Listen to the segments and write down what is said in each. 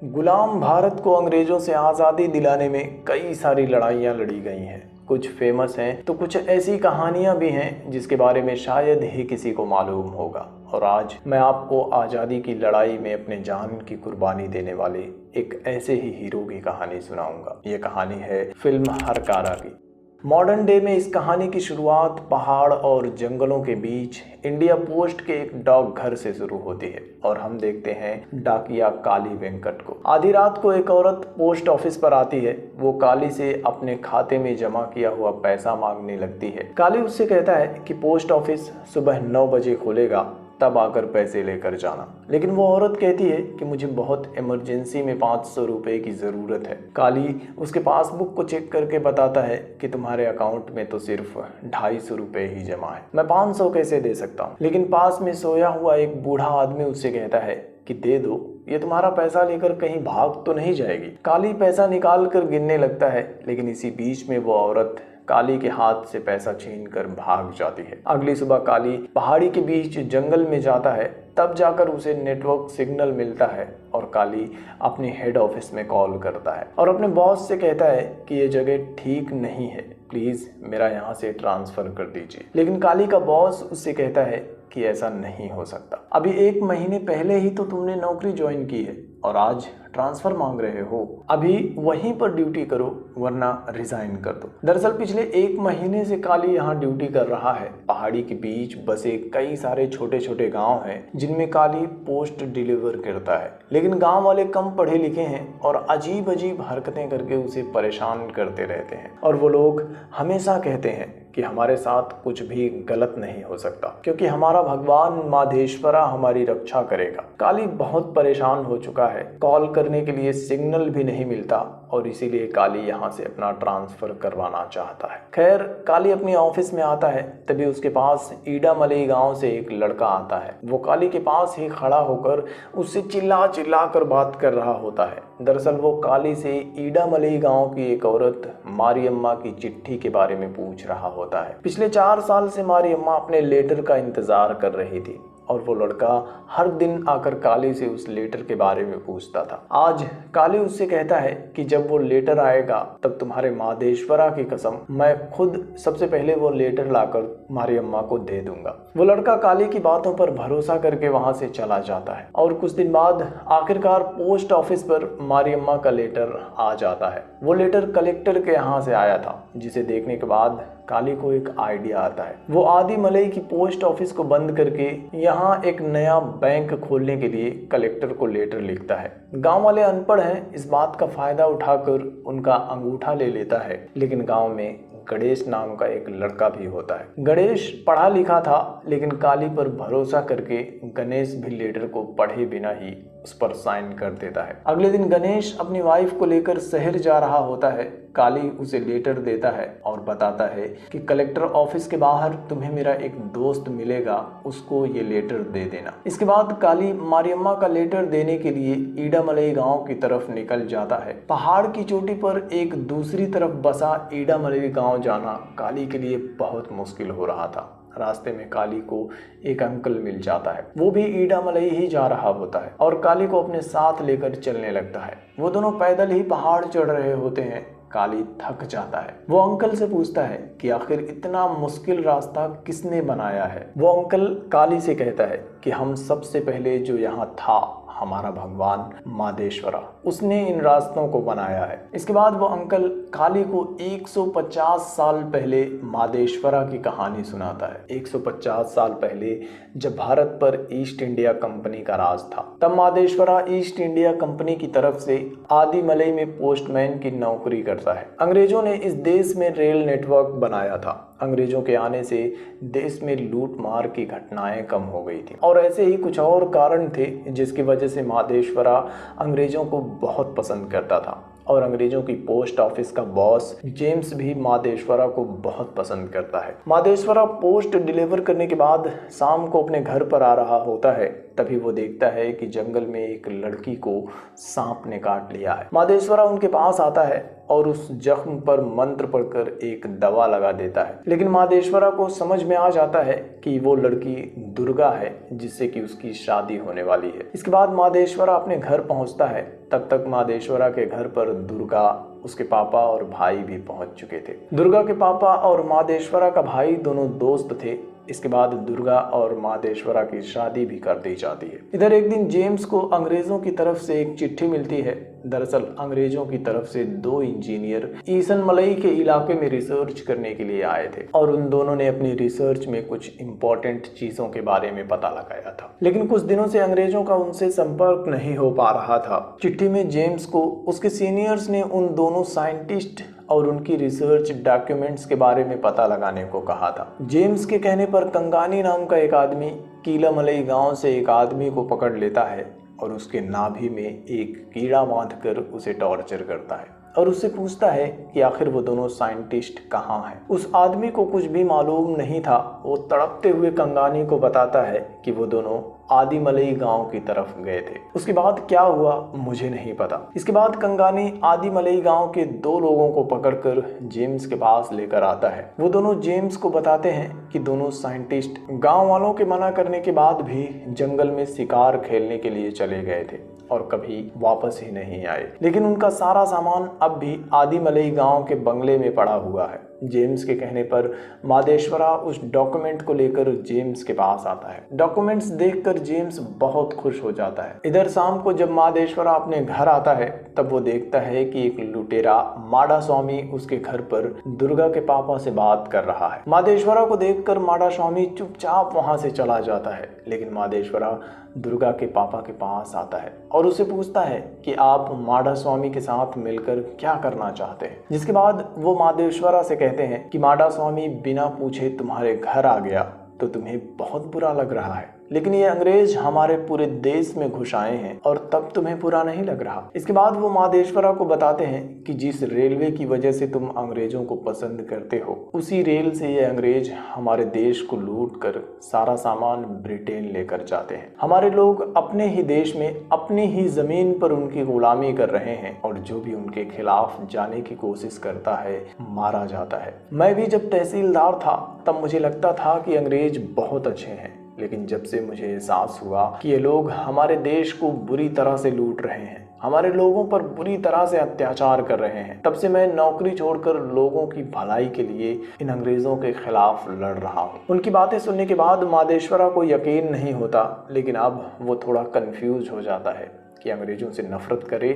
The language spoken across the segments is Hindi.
गुलाम भारत को अंग्रेजों से आज़ादी दिलाने में कई सारी लड़ाइयाँ लड़ी गई हैं। कुछ फेमस हैं तो कुछ ऐसी कहानियाँ भी हैं जिसके बारे में शायद ही किसी को मालूम होगा। और आज मैं आपको आज़ादी की लड़ाई में अपने जान की कुर्बानी देने वाले एक ऐसे ही हीरो की कहानी सुनाऊंगा। ये कहानी है फिल्म हर कारा की। मॉडर्न डे में इस कहानी की शुरुआत पहाड़ और जंगलों के बीच इंडिया पोस्ट के एक डाक घर से शुरू होती है और हम देखते हैं डाकिया काली वेंकट को। आधी रात को एक औरत पोस्ट ऑफिस पर आती है। वो काली से अपने खाते में जमा किया हुआ पैसा मांगने लगती है। काली उससे कहता है कि पोस्ट ऑफिस सुबह 9 बजे खुलेगा, तब आकर पैसे लेकर जाना। लेकिन वो औरत कहती है कि मुझे बहुत इमरजेंसी में 500 रुपए की ज़रूरत है। काली उसके पासबुक को चेक करके बताता है कि तुम्हारे अकाउंट में तो सिर्फ 250 रुपए ही जमा है, मैं 500 कैसे दे सकता हूँ। लेकिन पास में सोया हुआ एक बूढ़ा आदमी उससे कहता है कि दे दो, ये तुम्हारा पैसा लेकर कहीं भाग तो नहीं जाएगी। काली पैसा निकाल कर गिनने लगता है, लेकिन इसी बीच में वो औरत काली के हाथ से पैसा छीनकर भाग जाती है। अगली सुबह काली पहाड़ी के बीच जंगल में जाता है, तब जाकर उसे नेटवर्क सिग्नल मिलता है और काली अपने हेड ऑफिस में कॉल करता है और अपने बॉस से कहता है कि ये जगह ठीक नहीं है, प्लीज मेरा यहाँ से ट्रांसफर कर दीजिए। लेकिन काली का बॉस उससे कहता है कि ऐसा नहीं हो सकता, अभी 1 महीने पहले ही तो तुमने नौकरी ज्वाइन की है और आज ट्रांसफर मांग रहे हो। अभी वहीं पर ड्यूटी करो वरना रिजाइन कर दो। दरअसल पिछले 1 महीने से काली यहाँ ड्यूटी कर रहा है। पहाड़ी के बीच बसे कई सारे छोटे छोटे गांव हैं जिनमें काली पोस्ट डिलीवर करता है, लेकिन गांव वाले कम पढ़े लिखे हैं और अजीब अजीब हरकतें करके उसे परेशान करते रहते हैं। और वो लोग हमेशा कहते हैं कि हमारे साथ कुछ भी गलत नहीं हो सकता क्योंकि हमारा भगवान माधेश्वरा हमारी रक्षा करेगा। काली बहुत परेशान हो चुका है, कॉल करने के लिए सिग्नल भी नहीं मिलता और इसीलिए काली यहाँ से अपना ट्रांसफर करवाना चाहता है। खैर काली अपने ऑफिस में आता है, तभी उसके पास ईडा मलई गांव से एक लड़का आता है। वो काली के पास ही खड़ा होकर उससे चिल्ला चिल्ला कर बात कर रहा होता है। दरअसल वो काली से ईडा मलई गांव की एक औरत मारियम्मा की चिट्ठी के बारे में पूछ रहा होता है। पिछले 4 साल से मारियम्मा अपने लेटर का इंतजार कर रही थी और वो लड़का हर दिन आकर काली से उस लेटर के बारे में पूछता था। आज काली उससे कहता है कि जब वो लेटर आएगा तब तुम्हारे माधेश्वरा की कसम मैं खुद सबसे पहले वो लेटर लाकर मारियम्मा को दे दूंगा। वो लड़का काली की बातों पर भरोसा करके वहां से चला जाता है और कुछ दिन बाद आखिरकार पोस्ट ऑफिस पर मारियम्मा का लेटर आ जाता है। वो लेटर कलेक्टर के यहाँ से आया था, जिसे देखने के बाद काली को एक आइडिया आता है। वो आदि मलई की पोस्ट ऑफिस को बंद करके यहाँ एक नया बैंक खोलने के लिए कलेक्टर को लेटर लिखता है। गांव वाले अनपढ़ हैं, इस बात का फायदा उठाकर उनका अंगूठा ले लेता है। लेकिन गांव में गणेश नाम का एक लड़का भी होता है। गणेश पढ़ा लिखा था, लेकिन काली पर भरोसा करके गणेश भी लेटर को पढ़े बिना ही उस पर साइन कर देता है। अगले दिन गणेश अपनी वाइफ को लेकर शहर जा रहा होता है। काली उसे लेटर देता है और बताता है कि कलेक्टर ऑफिस के बाहर तुम्हें मेरा एक दोस्त मिलेगा, उसको ये लेटर दे देना। इसके बाद काली मारियम्मा का लेटर देने के लिए ईडा मलई गांव की तरफ निकल जाता है। पहाड़ की चोटी पर एक दूसरी तरफ बसा ईडा मलई गांव जाना काली के लिए बहुत मुश्किल हो रहा था। रास्ते में काली को एक अंकल मिल जाता है, वो भी ईडा मलई ही जा रहा होता है और काली को अपने साथ लेकर चलने लगता है। वो दोनों पैदल ही पहाड़ चढ़ रहे होते हैं। काली थक जाता है। वो अंकल से पूछता है कि आखिर इतना मुश्किल रास्ता किसने बनाया है। वो अंकल काली से कहता है कि हम सबसे पहले जो यहाँ था हमारा भगवान माधेश्वरा, उसने इन रास्तों को बनाया है। इसके बाद वो अंकल काली को 150 साल पहले माधेश्वरा की कहानी सुनाता है। 150 साल पहले जब भारत पर ईस्ट इंडिया कंपनी का राज था, तब माधेश्वरा ईस्ट इंडिया कंपनी की तरफ से आदि मलई में पोस्टमैन की नौकरी करता है। अंग्रेजों ने इस देश में रेल नेटवर्क बनाया था। अंग्रेजों के आने से देश में लूट मार की घटनाएं कम हो गई थी और ऐसे ही कुछ और कारण थे जिसकी वजह से माधेश्वरा अंग्रेजों को बहुत पसंद करता था और अंग्रेजों की पोस्ट ऑफिस का बॉस जेम्स भी माधेश्वरा को बहुत पसंद करता है। माधेश्वरा पोस्ट डिलीवर करने के बाद शाम को अपने घर पर आ रहा होता है, तभी वो देखता है कि जंगल में एक लड़की को सांप ने काट लिया है। माधेश्वरा उनके पास आता है और उस जख्म पर मंत्र पढ़कर एक दवा लगा देता है। लेकिन मादेश्वरा को समझ में आ जाता है कि वो लड़की दुर्गा है जिससे कि उसकी शादी होने वाली है। इसके बाद मादेश्वरा अपने घर पहुंचता है। तब तक मादेश्वरा के घर पर दुर्गा, उसके पापा और भाई भी पहुंच चुके थे। दुर्गा के पापा और मादेश्वरा का भाई दोनों दोस्त थे। इसके बाद दुर्गा और मादेश्वरा की शादी भी कर दी जाती है। इधर एक दिन जेम्स को अंग्रेजों की तरफ से एक चिट्ठी मिलती है। दरअसल अंग्रेजों की तरफ से 2 इंजीनियर ईसन मलई के इलाके में रिसर्च करने के लिए आए थे और उन दोनों ने अपनी रिसर्च में कुछ इंपॉर्टेंट चीजों के बारे में पता लगाया था। लेकिन कुछ दिनों से अंग्रेजों का उनसे संपर्क नहीं हो पा रहा था। चिट्ठी में जेम्स को उसके सीनियर्स ने उन दोनों साइंटिस्ट और उनकी रिसर्च डॉक्यूमेंट्स के बारे में पता लगाने को कहा था। जेम्स के कहने पर कंगानी नाम का एक आदमी कीलामलई गांव से एक आदमी को पकड़ लेता है और उसके नाभि में एक कीड़ा बांधकर उसे टॉर्चर करता है और उससे पूछता है कि आखिर वो दोनों साइंटिस्ट कहाँ हैं। उस आदमी को कुछ भी मालूम नहीं था। वो तड़पते हुए कंगानी को बताता है कि वो दोनों आदिमलई गांव की तरफ गए थे। उसके बाद क्या हुआ मुझे नहीं पता। इसके बाद कंगानी आदिमलई गांव के 2 लोगों को पकड़कर जेम्स के पास लेकर आता है। वो दोनों जेम्स को बताते हैं कि दोनों साइंटिस्ट गांव वालों के मना करने के बाद भी जंगल में शिकार खेलने के लिए चले गए थे और कभी वापस ही नहीं आए। लेकिन उनका सारा सामान अब भी आदिमलई गांव के बंगले में पड़ा हुआ है। जेम्स के कहने पर मादेश्वरा उस डॉक्यूमेंट को लेकर जेम्स के पास आता है। डॉक्यूमेंट्स देखकर जेम्स बहुत खुश हो जाता है। इधर शाम को जब मादेश्वरा अपने घर आता है तब वो देखता है कि एक लुटेरा माडा स्वामी उसके घर पर दुर्गा के पापा से बात कर रहा है। मादेश्वरा को देखकर माडा स्वामी चुपचाप वहां से चला जाता है। लेकिन मादेश्वरा दुर्गा के पापा के पास आता है और उसे पूछता है कि आप माडा स्वामी के साथ मिलकर क्या करना चाहते हैं। जिसके बाद वो मादेश्वरा से कहते हैं कि माडा स्वामी बिना पूछे तुम्हारे घर आ गया तो तुम्हें बहुत बुरा लग रहा है, लेकिन ये अंग्रेज हमारे पूरे देश में घुस आए हैं और तब तुम्हें बुरा नहीं लग रहा। इसके बाद वो मादेश्वरा को बताते हैं कि जिस रेलवे की वजह से तुम अंग्रेजों को पसंद करते हो उसी रेल से ये अंग्रेज हमारे देश को लूट कर सारा सामान ब्रिटेन लेकर जाते हैं। हमारे लोग अपने ही देश में अपनी ही जमीन पर उनकी गुलामी कर रहे हैं और जो भी उनके खिलाफ जाने की कोशिश करता है मारा जाता है। मैं भी जब तहसीलदार था तब मुझे लगता था कि अंग्रेज बहुत अच्छे हैं, लेकिन जब से मुझे एहसास हुआ कि ये लोग हमारे देश को बुरी तरह से लूट रहे हैं, हमारे लोगों पर बुरी तरह से अत्याचार कर रहे हैं, तब से मैं नौकरी छोड़कर लोगों की भलाई के लिए इन अंग्रेजों के खिलाफ लड़ रहा हूँ। उनकी बातें सुनने के बाद मादेश्वरा को यकीन नहीं होता, लेकिन अब वो थोड़ा कंफ्यूज हो जाता है कि अंग्रेजों से नफरत करे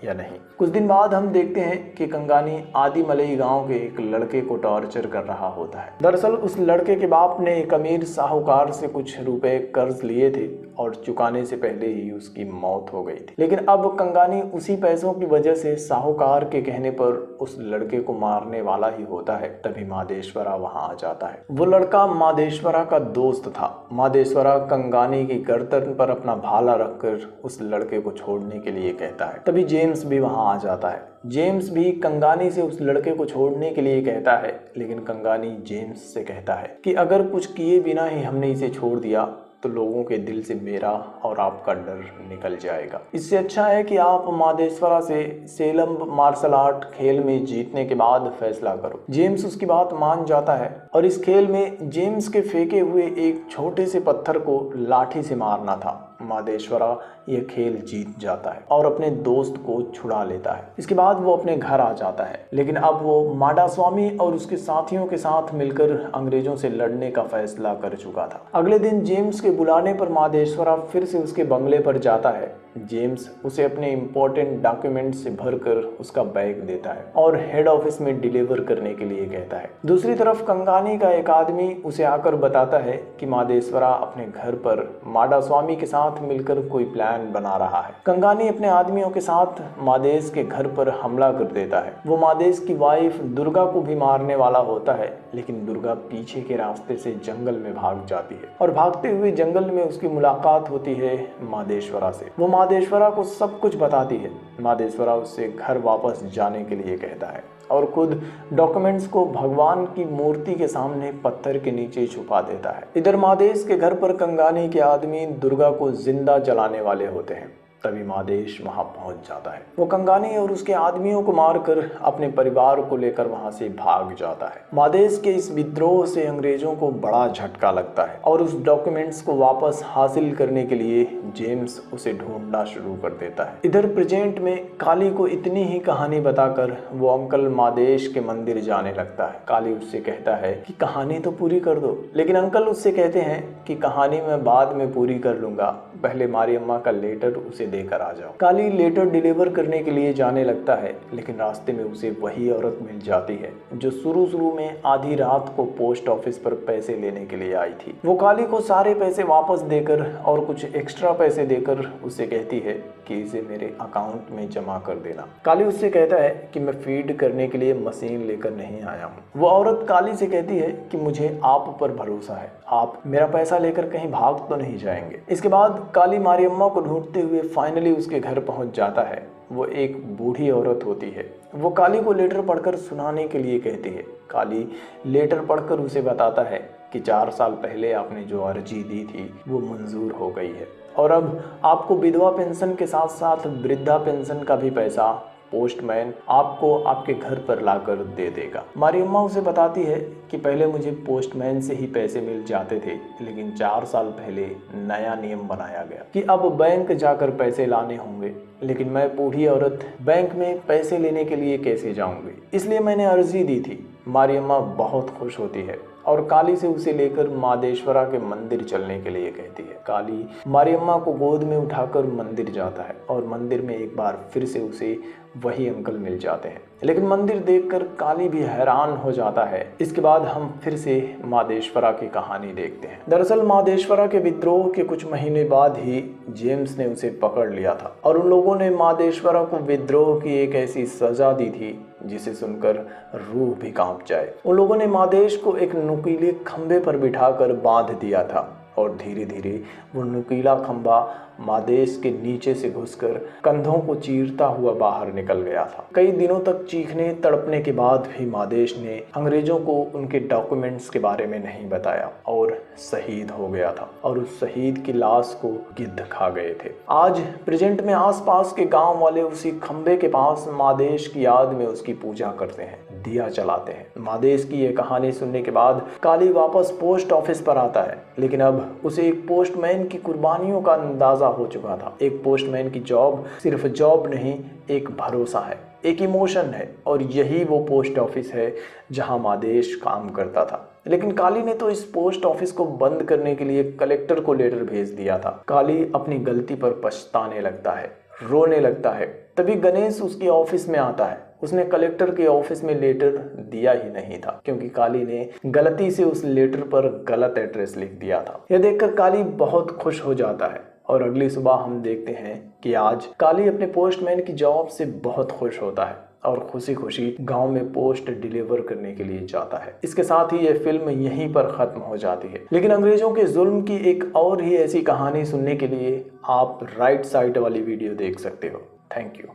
या नहीं। कुछ दिन बाद हम देखते हैं कि कंगानी आदिमलई गांव के एक लड़के को टॉर्चर कर रहा होता है। दरअसल उस लड़के के बाप ने एक अमीर साहूकार से कुछ रुपए कर्ज लिए थे और चुकाने से पहले ही उसकी मौत हो गई थी। लेकिन अब कंगानी उसी पैसों की वजह से साहूकार के कहने पर उस लड़के को मारने वाला ही होता है। तभी मादेश्वरा वहां आ जाता है। वो लड़का मादेश्वरा का दोस्त था। मादेश्वरा कंगानी की गर्दन पर अपना भाला रखकर उस लड़के को छोड़ने के लिए कहता है। तभी जेम्स भी वहां आ जाता है। जेम्स भी कंगानी से उस लड़के को छोड़ने के लिए कहता है, लेकिन कंगानी जेम्स से कहता है कि अगर कुछ किए बिना ही हमने इसे छोड़ दिया तो लोगों के दिल से मेरा और आपका डर निकल जाएगा। इससे अच्छा है कि आप मादेश्वरा से सेलम मार्शल आर्ट खेल में जीतने के बाद फैसला करो। जेम्स उसकी बात मान जाता है और इस खेल में जेम्स के फेंके हुए एक छोटे से पत्थर को लाठी से मारना था। मादेश्वरा यह खेल जीत जाता है और अपने दोस्त को छुड़ा लेता है। इसके बाद वो अपने घर आ जाता है, लेकिन अब वो माडा स्वामी और उसके साथियों के साथ मिलकर अंग्रेजों से लड़ने का फैसला कर चुका था। अगले दिन जेम्स के बुलाने पर मादेश्वरा फिर से उसके बंगले पर जाता है। जेम्स उसे अपने इंपॉर्टेंट डॉक्यूमेंट से भरकर उसका बैग देता है और हेड ऑफिस में डिलीवर करने के लिए कहता है। दूसरी तरफ कंगानी का एक आदमी उसे आकर बताता है कि मादेश्वरा अपने घर पर माडा स्वामी के साथ मिलकर कोई प्लान बना रहा है। कंगानी अपने आदमियों के साथ मादेश के घर पर हमला कर देता है। वो मादेश की वाइफ दुर्गा को भी मारने वाला होता है, लेकिन दुर्गा पीछे के रास्ते से जंगल में भाग जाती है और भागते हुए जंगल में उसकी मुलाकात होती है मादेश्वरा से। वो मादेश्वरा को सब कुछ बताती है। मादेश्वरा उससे घर वापस जाने के लिए कहता है और खुद डॉक्यूमेंट्स को भगवान की मूर्ति के सामने पत्थर के नीचे छुपा देता है। इधर मादेश के घर पर कंगानी के आदमी दुर्गा को जिंदा जलाने वाले होते हैं। तभी मादेश वहां पहुंच जाता है। वो कंगानी और उसके आदमियों को मारकर अपने परिवार को लेकर वहां से भाग जाता है। मादेश के इस विद्रोह से अंग्रेजों को बड़ा झटका लगता है और उस डॉक्यूमेंट्स को वापस हासिल करने के लिए जेम्स उसे ढूंढना शुरू कर देता है। इधर प्रेजेंट में काली को इतनी ही कहानी बताकर वो अंकल मादेश के मंदिर जाने लगता है। काली उससे कहता है कि कहानी तो पूरी कर दो, लेकिन अंकल उससे कहते हैं कि कहानी मैं बाद में पूरी कर लूंगा, पहले मारियम्मा का लेटर उसे देकर आ जाओ। काली लेटर डिलीवर करने के लिए जाने लगता है, लेकिन रास्ते में उसे वही औरत मिल जाती है जो शुरू में आधी रात को पोस्ट ऑफिस पर पैसे लेने के लिए आई थी। वो काली को सारे पैसे वापस देकर और कुछ एक्स्ट्रा पैसे देकर उससे कहती है कि इसे मेरे अकाउंट में जमा कर देना। काली उससे कहता है कि मैं फीड करने के लिए मशीन लेकर नहीं आया हूँ। वो औरत काली से कहती है कि मुझे आप पर भरोसा है, आप मेरा पैसा लेकर कहीं भाग तो नहीं जाएंगे। इसके बाद काली मारियम्मा को ढूंढते हुए फाइनली उसके घर पहुंच जाता है। वो एक बूढ़ी औरत होती है। वो काली को लेटर पढ़कर सुनाने के लिए कहती है। काली लेटर पढ़कर उसे बताता है कि 4 साल पहले आपने जो अर्जी दी थी वो मंजूर हो गई है और अब आपको विधवा पेंशन के साथ साथ वृद्धा पेंशन का भी पैसा पोस्टमैन आपको आपके घर पर लाकर दे देगा। मारियम्मा उसे बताती है कि पहले मुझे पोस्टमैन से ही पैसे मिल जाते थे, लेकिन 4 साल पहले नया नियम बनाया गया कि अब बैंक जाकर पैसे लाने होंगे, लेकिन मैं बूढ़ी औरत बैंक में पैसे लेने के लिए कैसे जाऊंगी, इसलिए मैंने अर्जी दी थी। मारियम्मा बहुत खुश होती है और काली से उसे लेकर मादेश्वरा के मंदिर चलने के लिए कहती है। काली मारियम्मा को गोद में उठाकर मंदिर जाता है और मंदिर में एक बार फिर से उसे वही अंकल मिल जाते हैं, लेकिन मंदिर देखकर काली भी हैरान हो जाता है। इसके बाद हम फिर से मादेश्वरा की कहानी देखते हैं। दरअसल मादेश्वरा के विद्रोह के कुछ महीने बाद ही जेम्स ने उसे पकड़ लिया था और उन लोगों ने मादेश्वरा को विद्रोह की एक ऐसी सजा दी थी जिसे सुनकर रूह भी कांप जाए। उन लोगों ने मादेश को एक नुकीले खंबे पर बिठाकर बांध दिया था और धीरे धीरे वो नुकीला खंबा मादेश के नीचे से घुसकर कंधों को चीरता हुआ बाहर निकल गया था। कई दिनों तक चीखने तड़पने के बाद भी मादेश ने अंग्रेजों को उनके डॉक्यूमेंट्स के बारे में नहीं बताया और शहीद हो गया था और उस शहीद की लाश को गिद्ध खा गए थे। आज प्रेजेंट में आसपास के गांव वाले उसी खंबे के पास मादेश की याद में उसकी पूजा करते हैं, दिया जलाते हैं। मादेश की यह कहानी सुनने के बाद काली वापस पोस्ट ऑफिस पर आता है, लेकिन अब उसे एक पोस्टमैन की कुर्बानियों का अंदाजा हो चुका था। एक पोस्टमैन की जॉब सिर्फ जॉब नहीं, एक भरोसा है, एक इमोशन है और यही वो पोस्ट ऑफिस है जहां मादेश काम करता था। लेकिन काली ने तो इस पोस्ट ऑफिस को बंद करने के लिए कलेक्टर को लेटर भेज दिया था। काली अपनी गलती पर पछताने लगता है, रोने लगता है। तभी गणेश उसके ऑफिस में आता है। उसने कलेक्टर के ऑफिस में लेटर दिया ही नहीं था क्योंकि काली ने गलती से उस लेटर पर गलत एड्रेस लिख दिया था। यह देखकर काली बहुत खुश हो जाता है और अगली सुबह हम देखते हैं कि आज काली अपने पोस्टमैन की जॉब से बहुत खुश होता है और खुशी खुशी गांव में पोस्ट डिलीवर करने के लिए जाता है। इसके साथ ही यह फिल्म यहीं पर खत्म हो जाती है। लेकिन अंग्रेजों के जुल्म की एक और ही ऐसी कहानी सुनने के लिए आप राइट साइड वाली वीडियो देख सकते हो। Thank you.